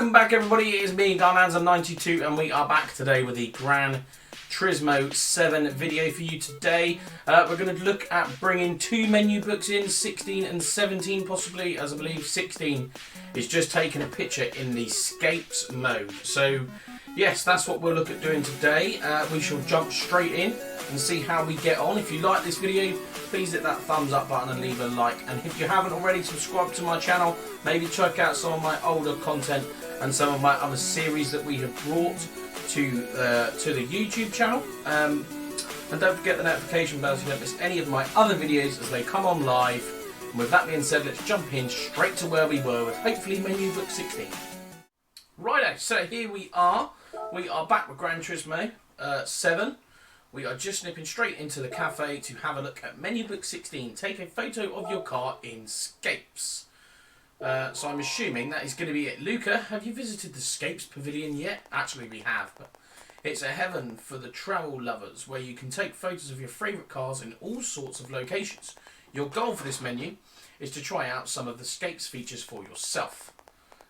Welcome back everybody, it is me, Garmanza92, and we are back today with the Gran Turismo 7 video for you today. We're going to look at bringing two menu books in, 16 and 17 possibly, as I believe 16 is just taking a picture in the Scapes mode. So yes, that's what we'll look at doing today. We shall jump straight in and see how we get on. If you like this video, please hit that thumbs up button and leave a like. And if you haven't already subscribed to my channel, maybe check out some of my older content and some of my other series that we have brought to the YouTube channel. And don't forget the notification bell so you don't miss any of my other videos as they come on live. And with that being said, let's jump in straight to where we were with hopefully menu book 16. Righto, so here we are. We are back with Gran Turismo 7. We are just nipping straight into the cafe to have a look at menu book 16. Take a photo of your car in Scapes. So I'm assuming that is going to be it. Luca, have you visited the Scapes Pavilion yet? Actually, we have. But it's a heaven for the travel lovers where you can take photos of your favourite cars in all sorts of locations. Your goal for this menu is to try out some of the Scapes features for yourself.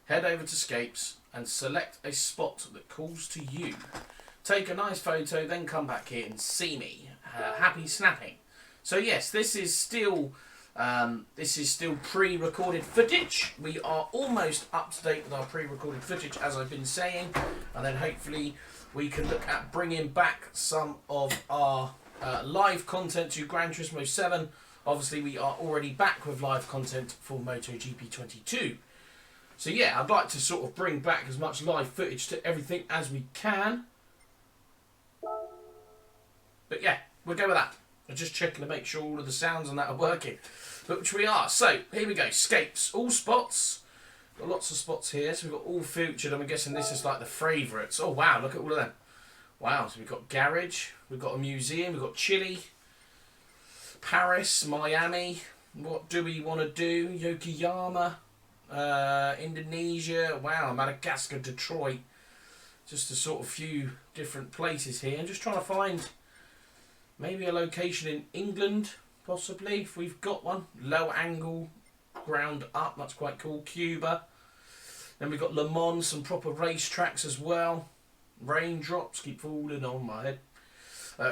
Head over to Scapes and select a spot that calls to you. Take a nice photo, then come back here and see me. Happy snapping. So yes, this is still pre-recorded footage. We are almost up to date with our pre-recorded footage, as I've been saying, and then hopefully we can look at bringing back some of our live content to Gran Turismo 7. Obviously, we are already back with live content for MotoGP 22. So yeah, I'd like to sort of bring back as much live footage to everything as we can. But yeah, we'll go with that. I'm just checking to make sure all of the sounds and that are working. But which we are. So, here we go. Scapes. All spots. Got lots of spots here. So we've got all featured. I'm guessing this is like the favourites. Oh, wow. Look at all of them. Wow. So we've got garage. We've got a museum. We've got Chile. Paris. Miami. What do we want to do? Yokohama. Indonesia. Wow. Madagascar. Detroit. Just a sort of few different places here. I'm just trying to find maybe a location in England, possibly, if we've got one. Low angle, ground up, that's quite cool. Cuba. Then we've got Le Mans, some proper race tracks as well. Raindrops keep falling on my head.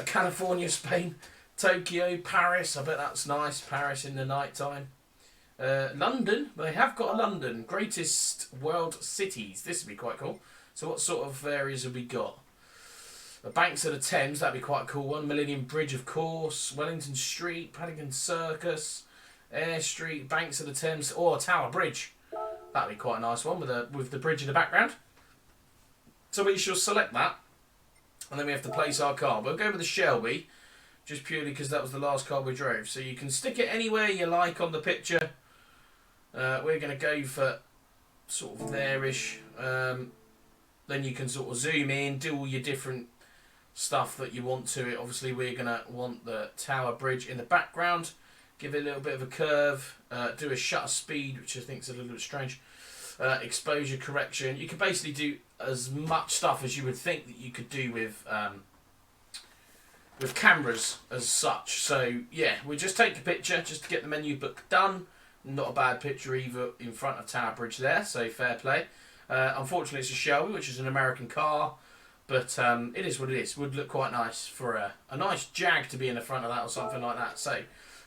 California, Spain. Tokyo, Paris, I bet that's nice. Paris in the night time. London, they have got a London. Greatest world cities. This would be quite cool. So what sort of areas have we got? The Banks of the Thames, that'd be quite a cool one. Millennium Bridge, of course. Wellington Street, Paddington Circus, Air Street, Banks of the Thames, or Tower Bridge. That'd be quite a nice one with the bridge in the background. So we shall select that, and then we have to place our car. We'll go with the Shelby, just purely because that was the last car we drove. So you can stick it anywhere you like on the picture. We're going to go for sort of there-ish. Then you can sort of zoom in, do all your different stuff that you want to it. Obviously, we're going to want the Tower Bridge in the background. Give it a little bit of a curve. Do a shutter speed, which I think is a little bit strange. Exposure correction. You can basically do as much stuff as you would think that you could do with cameras as such. So, yeah, we just take a picture just to get the menu book done. Not a bad picture either in front of Tower Bridge there, so fair play. Unfortunately, it's a Shelby, which is an American car, but it is what it is. Would look quite nice for a nice Jag to be in the front of that or something like that. So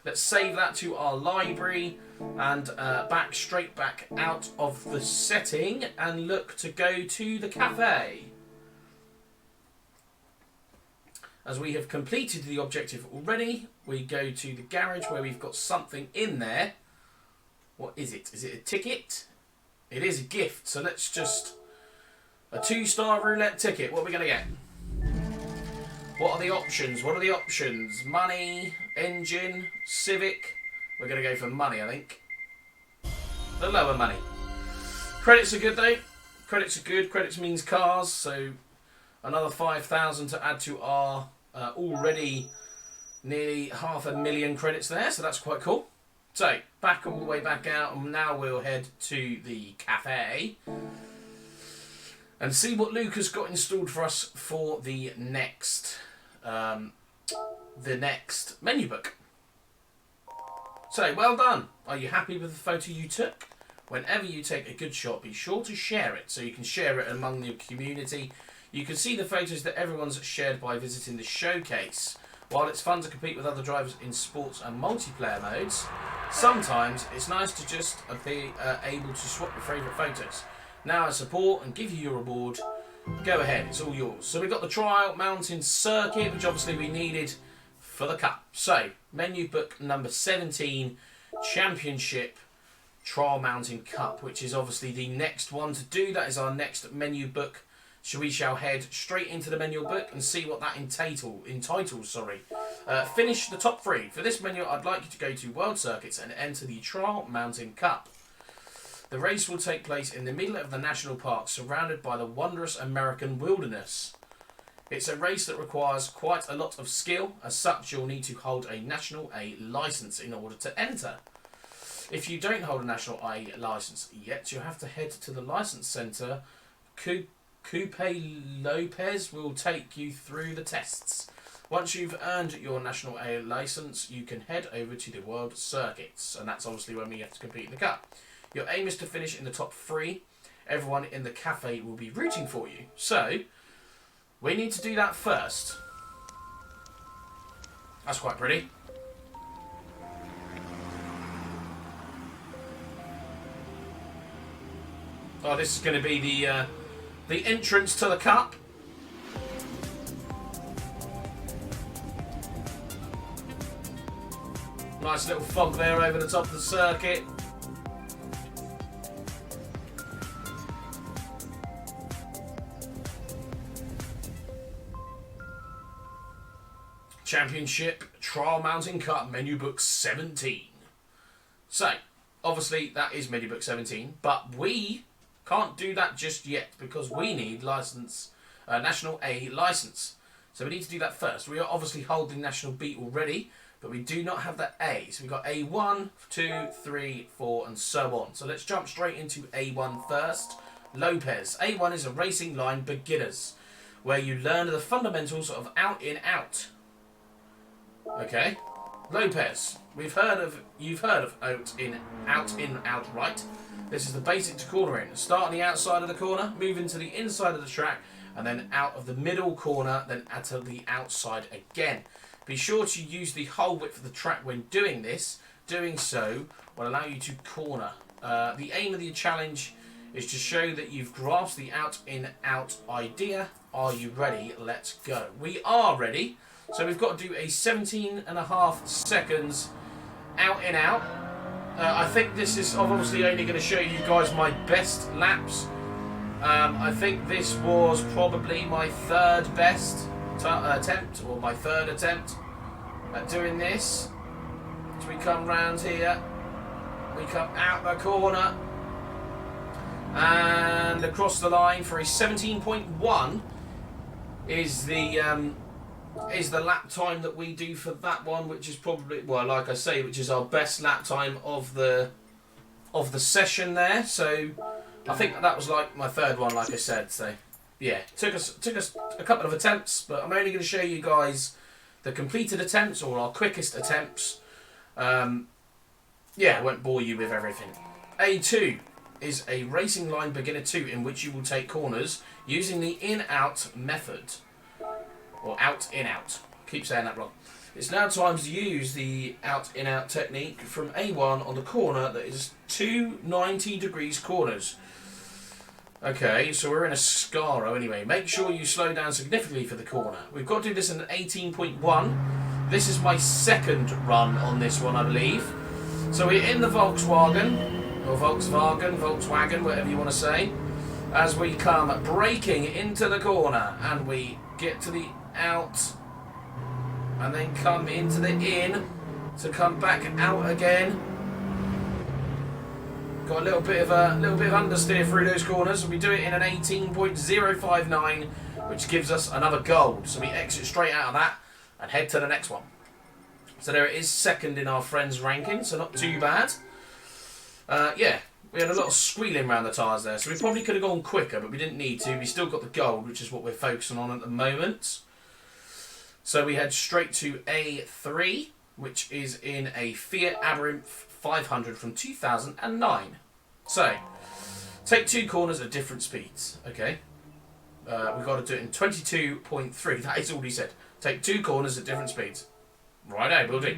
let's save that to our library and straight back out of the setting and look to go to the cafe. As we have completed the objective already, we go to the garage where we've got something in there. What is it? Is it a ticket? It is a gift, so let's just... A 2-star roulette ticket. What are we going to get? What are the options? What are the options? Money, engine, Civic. We're going to go for money, I think. The lower money. Credits are good, though. Credits are good. Credits means cars, so another 5,000 to add to our already nearly 500,000 credits there, so that's quite cool. So, back all the way back out, and now we'll head to the cafe and see what Luca's got installed for us for the next menu book. So, well done. Are you happy with the photo you took? Whenever you take a good shot, be sure to share it, so you can share it among the community. You can see the photos that everyone's shared by visiting the showcase. While it's fun to compete with other drivers in sports and multiplayer modes, sometimes it's nice to just be able to swap your favourite photos. Now I support and give you your reward. Go ahead, it's all yours. So we've got the trial mountain circuit, which obviously we needed for the cup. So, menu book number 17, Championship Trial Mountain Cup, which is obviously the next one to do. That is our next menu book. So we shall head straight into the menu book and see what that entitles. Finish the top 3. For this menu, I'd like you to go to World Circuits and enter the Trial Mountain Cup. The race will take place in the middle of the national park, surrounded by the wondrous American wilderness. It's a race that requires quite a lot of skill. As such, you'll need to hold a National A licence in order to enter. If you don't hold a National A licence yet, you'll have to head to the licence centre. Coupe Lopez will take you through the tests. Once you've earned your National A licence, you can head over to the World Circuits, and that's obviously when we have to compete in the Cup. Your aim is to finish in the top 3. Everyone in the cafe will be rooting for you. So, we need to do that first. That's quite pretty. Oh, this is going to be the entrance to the Cup. Nice little fog there over the top of the circuit. Championship Trial Mountain Cup Menu Book 17. So, obviously that is Menu Book 17, but we can't do that just yet because we need National A licence. So we need to do that first. We are obviously holding National B already, but we do not have that A. So we've got A1, 2, 3, 4, and so on. So let's jump straight into A1 first. Lopez. A1 is a racing line beginners, where you learn the fundamentals of out-in-out. Okay. Lopez. You've heard of out-in-out, right? This is the basic to cornering. Start on the outside of the corner, move into the inside of the track, and then out of the middle corner, then out of the outside again. Be sure to use the whole width of the track when doing this. Doing so will allow you to corner. The aim of the challenge is to show that you've grasped the out-in-out idea. Are you ready? Let's go. We are ready. So we've got to do a 17.5 seconds out-in-out. I think this is obviously only going to show you guys my best laps. I think this was probably my third best attempt, or my third attempt at doing this. So we come round here, we come out the corner, and across the line for a 17.1 is the lap time that we do for that one, which is probably, well, like I say, which is our best lap time of the session there. So I think that was like my third one, like I said. So yeah, took us a couple of attempts, but I'm only going to show you guys the completed attempts, or our quickest attempts. Yeah, I won't bore you with everything. A2 is a racing line beginner 2 in which you will take corners using the in-out method. Or out-in-out. Keep saying that wrong. It's now time to use the out-in-out technique from A1 on the corner that is 2 90-degree corners. Okay, so we're in a Scaro anyway. Make sure you slow down significantly for the corner. We've got to do this in 18.1. This is my second run on this one, I believe. So we're in the Volkswagen, or Volkswagen, whatever you want to say, as we come braking into the corner, and we get to the out, and then come into the in, to come back out again. Got a little bit of understeer through those corners, and we do it in an 18.059, which gives us another gold. So we exit straight out of that and head to the next one. So there it is, second in our friends' ranking, so not too bad. Yeah, we had a lot of squealing around the tyres there, so we probably could have gone quicker, but we didn't need to. We still got the gold, which is what we're focusing on at the moment. So we head straight to A3, which is in a Fiat Abarth 500 from 2009. So, take 2 corners at different speeds. Okay. We've got to do it in 22.3. That is all he said. Take 2 corners at different speeds. Righto, will do.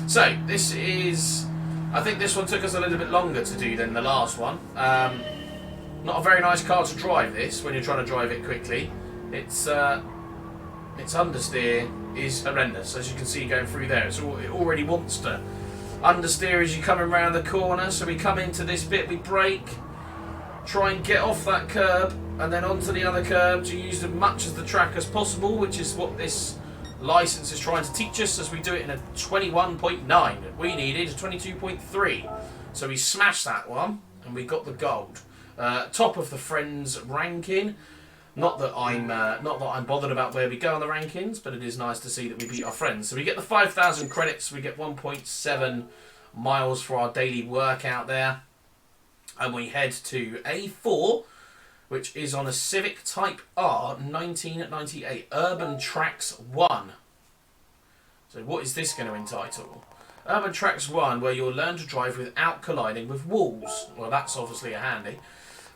So, this is... I think this one took us a little bit longer to do than the last one. Not a very nice car to drive this when you're trying to drive it quickly. Its understeer is horrendous, as you can see going through there. It already wants to understeer as you come around the corner. So we come into this bit, we brake, try and get off that curb, and then onto the other curb to use as much as the track as possible, which is what this license is trying to teach us, as we do it in a 21.9. We needed a 22.3, so we smashed that one and we got the gold. Top of the friends ranking. Not that I'm bothered about where we go on the rankings, but it is nice to see that we beat our friends. So we get the 5,000 credits. We get 1.7 miles for our daily workout there, and we head to A4, which is on a Civic Type R 1998 Urban Tracks 1. So what is this going to entitle? Urban Tracks 1, where you'll learn to drive without colliding with walls. Well, that's obviously a handy.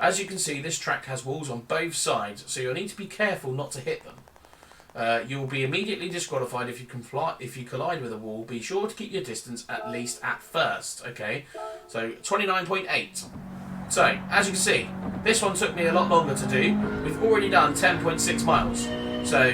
As you can see, this track has walls on both sides, so you'll need to be careful not to hit them. You'll be immediately disqualified if you collide with a wall. Be sure to keep your distance at least at first. Okay, so 29.8. So, as you can see, this one took me a lot longer to do. We've already done 10.6 miles. So,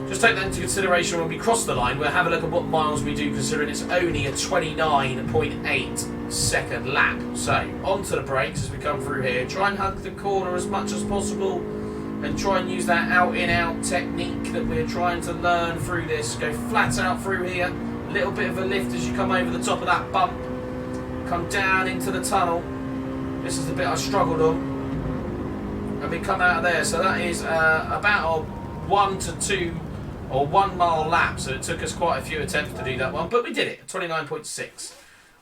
just take that into consideration when we cross the line. We'll have a look at what miles we do, considering it's only a 29.8 second lap. So, onto the brakes as we come through here. Try and hug the corner as much as possible, and try and use that out-in-out technique that we're trying to learn through this. Go flat out through here. A little bit of a lift as you come over the top of that bump. Come down into the tunnel. This is the bit I struggled on. And we come out of there. So that is about a 1 to 2 or 1 mile lap. So it took us quite a few attempts to do that one. But we did it. 29.6.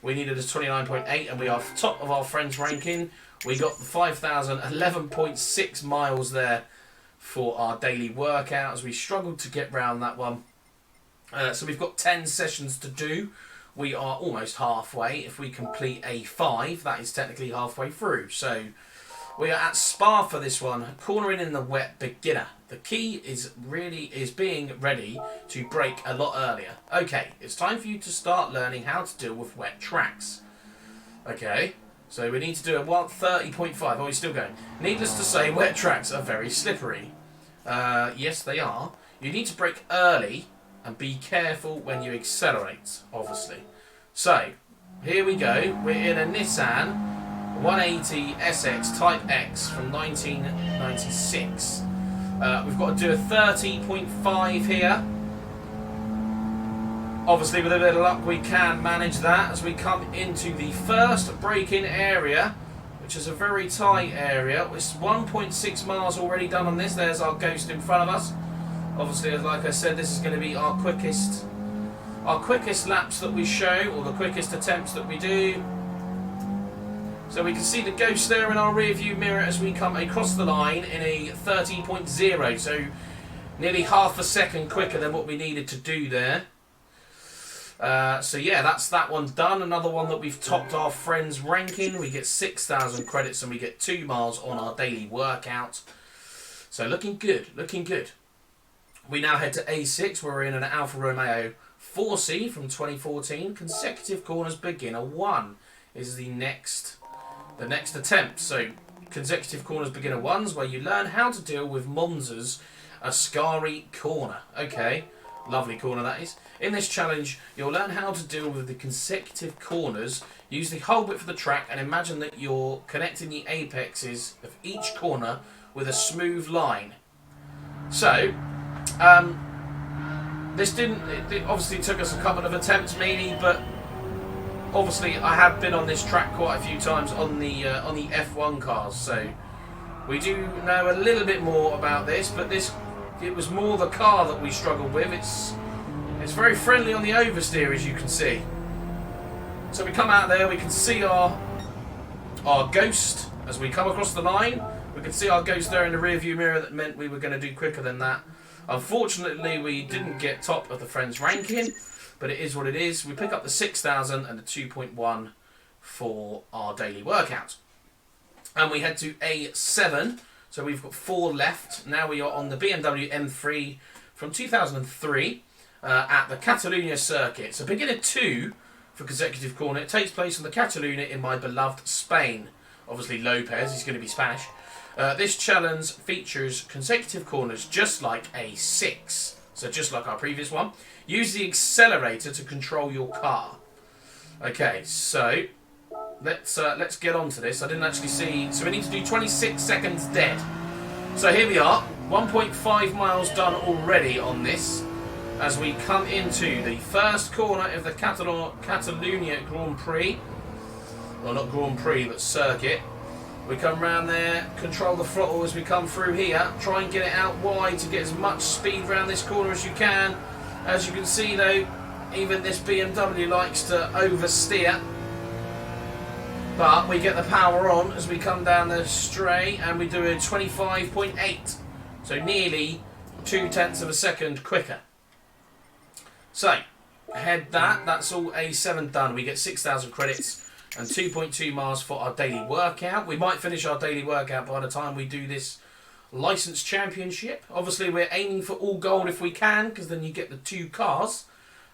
We needed a 29.8, and we are top of our friends ranking. We got the 5,011.6 miles there for our daily workout, as we struggled to get round that one. So we've got 10 sessions to do. We are almost halfway. If we complete A5, that is technically halfway through. So we are at Spa for this one, cornering in the wet beginner. The key is being ready to brake a lot earlier. Okay, it's time for you to start learning how to deal with wet tracks. Okay, so we need to do a 30.5. Oh, he's still going. Needless to say, wet tracks are very slippery. Yes, they are. You need to brake early and be careful when you accelerate, obviously. So, here we go. We're in a Nissan 180 SX Type X from 1996. We've got to do a 30.5 here. Obviously, with a bit of luck, we can manage that as we come into the first braking area, which is a very tight area. It's 1.6 miles already done on this. There's our Ghost in front of us. Obviously, like I said, this is going to be our quickest laps that we show, or the quickest attempts that we do. So we can see the Ghost there in our rear view mirror as we come across the line in a 30.0, so nearly half a second quicker than what we needed to do there. So yeah, that's that one done. Another one that we've topped our friends ranking. We get 6,000 credits and we get 2 miles on our daily workout. So looking good, looking good. We now head to A6, where we're in an Alfa Romeo 4C from 2014. Consecutive corners beginner 1 is the next attempt. So consecutive corners beginner 1s, where you learn how to deal with Monza's Ascari corner. Okay, lovely corner that is. In this challenge, you'll learn how to deal with the consecutive corners. Use the whole width of the track and imagine that you're connecting the apexes of each corner with a smooth line. So, it obviously took us a couple of attempts maybe, but obviously I have been on this track quite a few times on the F1 cars, so we do know a little bit more about this, but it was more the car that we struggled with. It's very friendly on the oversteer, as you can see. So we come out there, we can see our Ghost as we come across the line. We can see our Ghost there in the rear view mirror. That meant we were going to do quicker than that. Unfortunately, we didn't get top of the friends ranking, but it is what it is. We pick up the 6,000 and the 2.1 for our daily workout. And we head to A7, so we've got 4 left. Now we are on the BMW M3 from 2003 at the Catalunya circuit. So beginner 2 for consecutive corner. It takes place on the Catalunya in my beloved Spain. Obviously Lopez, he's going to be Spanish. This challenge features consecutive corners just like A6. So just like our previous one. Use the accelerator to control your car. Okay, so let's get on to this. I didn't actually see. So we need to do 26 seconds dead. So here we are. 1.5 miles done already on this. As we come into the first corner of the Catalunya Grand Prix. Well, not Grand Prix, but circuit. We come round there, control the throttle as we come through here. Try and get it out wide to get as much speed around this corner as you can. As you can see though, even this BMW likes to oversteer. But we get the power on as we come down the straight and we do a 25.8. So nearly 0.2 of a second quicker. So, that's all A7 done. We get 6,000 credits and 2.2 miles for our daily workout. We might finish our daily workout by the time we do this License Championship. Obviously, we're aiming for all gold if we can, because then you get the 2 cars.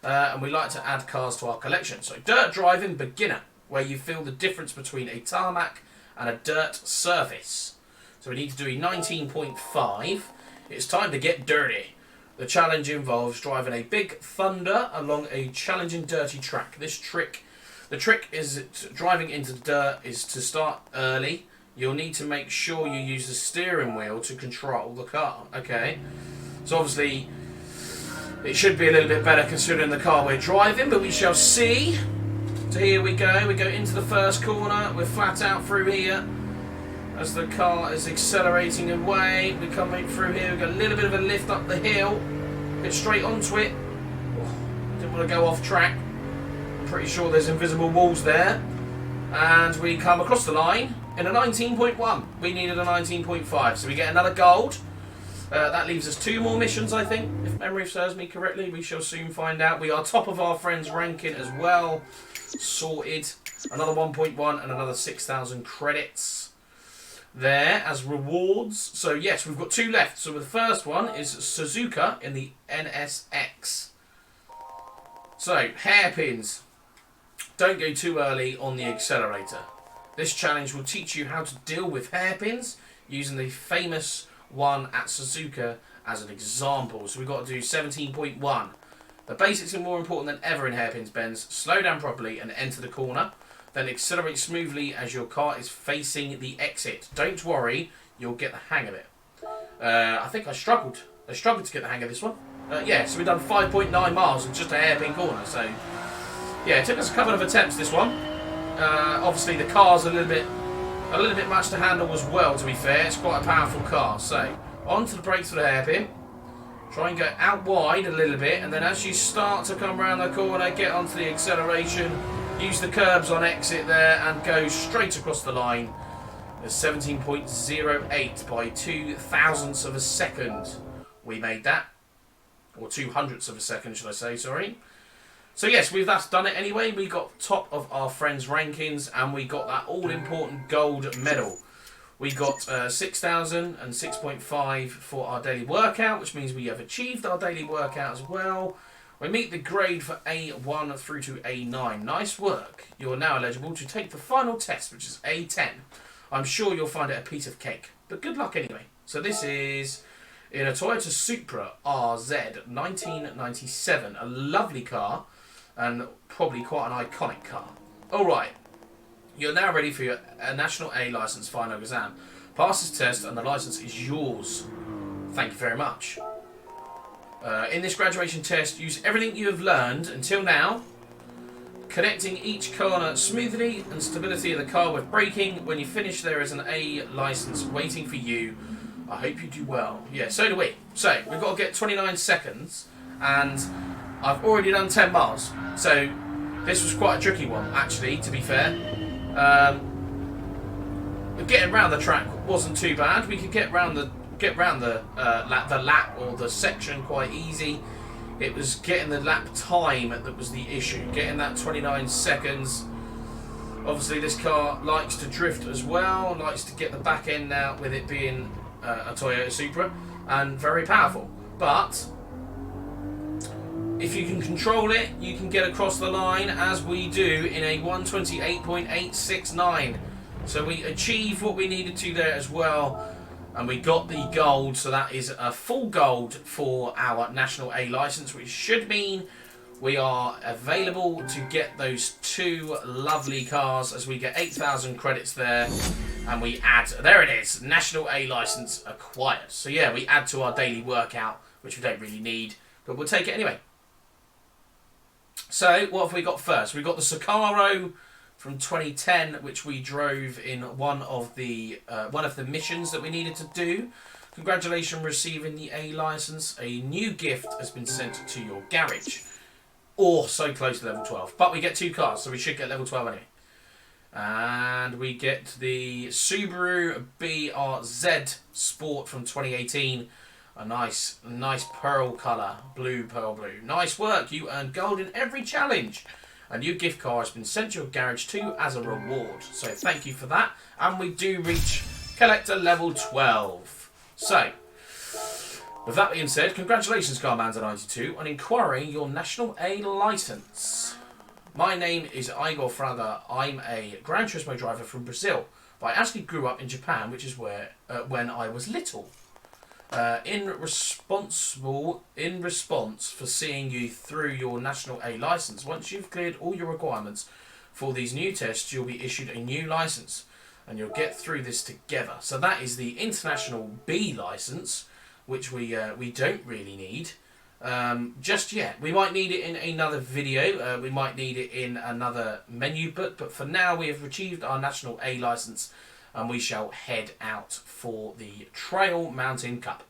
And we like to add cars to our collection. So, dirt driving beginner, where you feel the difference between a tarmac and a dirt surface. So we need to do a 19.5. It's time to get dirty. The challenge involves driving a big Thunder along a challenging dirty track. The trick is driving into the dirt is to start early. You'll need to make sure you use the steering wheel to control the car. Okay, so obviously it should be a little bit better considering the car we're driving, but we shall see. So here we go into the first corner, we're flat out through here as the car is accelerating away. We come right through here, we've got a little bit of a lift up the hill, get straight onto it. Didn't want to go off track, I'm pretty sure there's invisible walls there. And we come across the line in a 19.1, we needed a 19.5, so we get another gold. That leaves us 2 more missions, I think, if memory serves me correctly. We shall soon find out. We are top of our friends' ranking as well. Sorted. Another 1.1 and another 6,000 credits there as rewards. So yes, we've got 2 left. So the first one is Suzuka in the NSX. So hairpins. Don't go too early on the accelerator. This challenge will teach you how to deal with hairpins using the famous one at Suzuka as an example. So we've got to do 17.1. The basics are more important than ever in hairpins bends. Slow down properly and enter the corner. Then accelerate smoothly as your car is facing the exit. Don't worry, you'll get the hang of it. I think I struggled to get the hang of this one. Yeah, so we've done 5.9 miles in just a hairpin corner. So yeah, it took us a couple of attempts this one. Obviously the car's a little bit much to handle as well, to be fair. It's quite a powerful car. So onto the brakes for the hairpin. Try and go out wide a little bit, and then as you start to come around the corner, get onto the acceleration, use the curbs on exit there, and go straight across the line. There's 17.08 by 0.02 of a second. We made that. Or 0.02 of a second, should I say, sorry. So yes, that's done it anyway. We got top of our friends' rankings, and we got that all-important gold medal. We got 6,000 and 6.5 for our daily workout, which means we have achieved our daily workout as well. We meet the grade for A1 through to A9. Nice work. You are now eligible to take the final test, which is A10. I'm sure you'll find it a piece of cake, but good luck anyway. So this is in a Toyota Supra RZ 1997. A lovely car and probably quite an iconic car. Alright. You're now ready for your National A licence final exam. Pass this test and the licence is yours. Thank you very much. In this graduation test, use everything you have learned until now, connecting each corner smoothly and stability of the car with braking. When you finish, there is an A licence waiting for you. I hope you do well. Yeah, so do we. So, we've got to get 29 seconds, and I've already done 10 miles. So, this was quite a tricky one, actually, to be fair. Getting around the track wasn't too bad. We could get round the lap or the section quite easy. It was getting the lap time that was the issue. Getting that 29 seconds. Obviously this car likes to drift as well, likes to get the back end out with it being a Toyota Supra, and very powerful. But if you can control it, you can get across the line as we do in a 128.869. So we achieved what we needed to there as well, and we got the gold, so that is a full gold for our National A license, which should mean we are available to get those two lovely cars as we get 8,000 credits there, and we add, there it is, National A license acquired. So yeah, we add to our daily workout, which we don't really need, but we'll take it anyway. So what have we got first? We've got the Suzuka from 2010, which we drove in one of the missions that we needed to do. Congratulations on receiving the A license. A new gift has been sent to your garage. Or so close to level 12. But we get two cars, so we should get level 12 anyway. And we get the Subaru BRZ Sport from 2018. A nice pearl colour, pearl blue. Nice work, you earned gold in every challenge. A new gift card has been sent to your garage too as a reward. So thank you for that. And we do reach collector level 12. So, with that being said, congratulations Carmanza92 on acquiring your National A license. My name is Igor Fraga. I'm a Gran Turismo driver from Brazil, but I actually grew up in Japan, which is where when I was little. In response for seeing you through your National A license, once you've cleared all your requirements for these new tests, you'll be issued a new license, and you'll get through this together. So that is the International B license, which we don't really need just yet. We might need it in another video. We might need it in another menu book, but for now we have achieved our National A license, and we shall head out for the Trail Mountain Cup.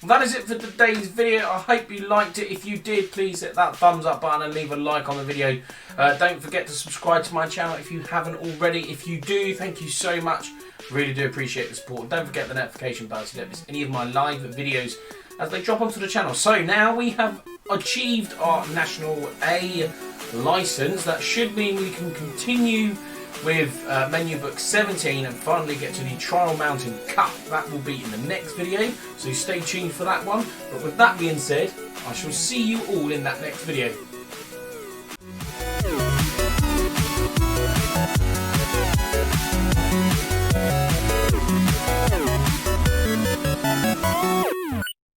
That is it for today's video. I hope you liked it. If you did, please hit that thumbs up button and leave a like on the video. Don't forget to subscribe to my channel if you haven't already. If you do, thank you so much. Really do appreciate the support. Don't forget the notification bell so you don't miss any of my live videos as they drop onto the channel. So now we have achieved our National A license. That should mean we can continue with menu book 17 and finally get to the Trial Mountain Cup. That will be in the next video, so stay tuned for that one. But with that being said, I shall see you all in that next video.